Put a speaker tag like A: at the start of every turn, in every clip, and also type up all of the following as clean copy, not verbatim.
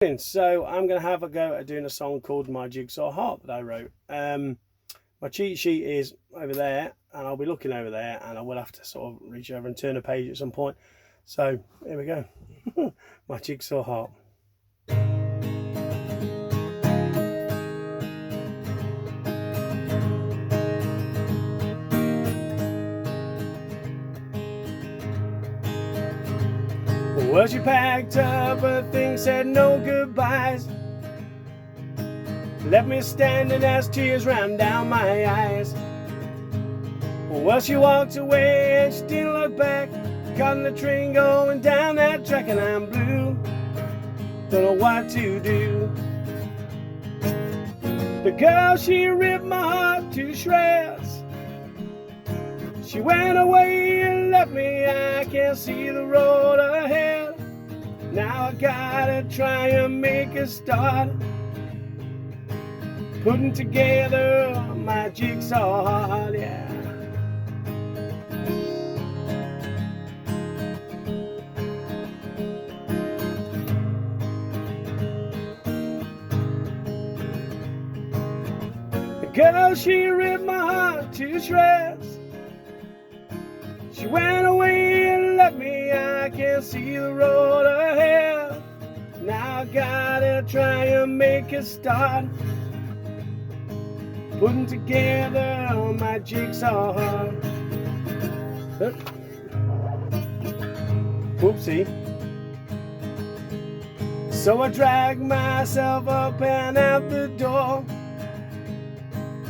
A: So I'm going to have a go at doing a song called My Jigsaw Heart that I wrote. My cheat sheet is over there, and I'll be looking over there, and I will have to sort of reach over and turn a page at some point. So here we go. My Jigsaw Heart. Well, she packed up her things, said no goodbyes, left me standing as tears ran down my eyes. Well, she walked away and she didn't look back, caught in the train going down that track, and I'm blue, don't know what to do. The girl, she ripped my heart to shreds. She went away and left me, I can't see the road ahead. Now I gotta try and make a start, putting together my jigsaw heart, yeah. The girl, she ripped my heart to shreds. She went away and left me, I can't see the road ahead. Now I gotta try and make a start, putting together my jigsaw heart. Whoopsie. So I dragged myself up and out the door.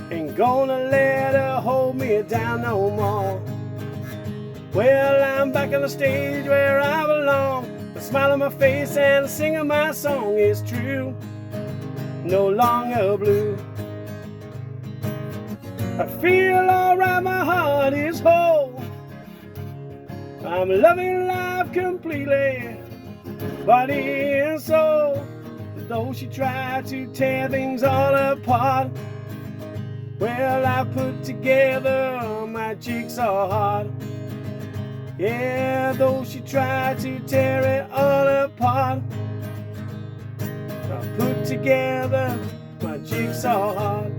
A: Ain't gonna let her hold me down no more. Well, I'm back on the stage where I belong. The smile on my face and the sing of my song is true, no longer blue. I feel alright, my heart is whole. I'm loving life completely, body and soul. Though she tried to tear things all apart, well, I put together my jigsaw heart. Yeah, though she tried to tear it all apart, I put together my jigsaw heart.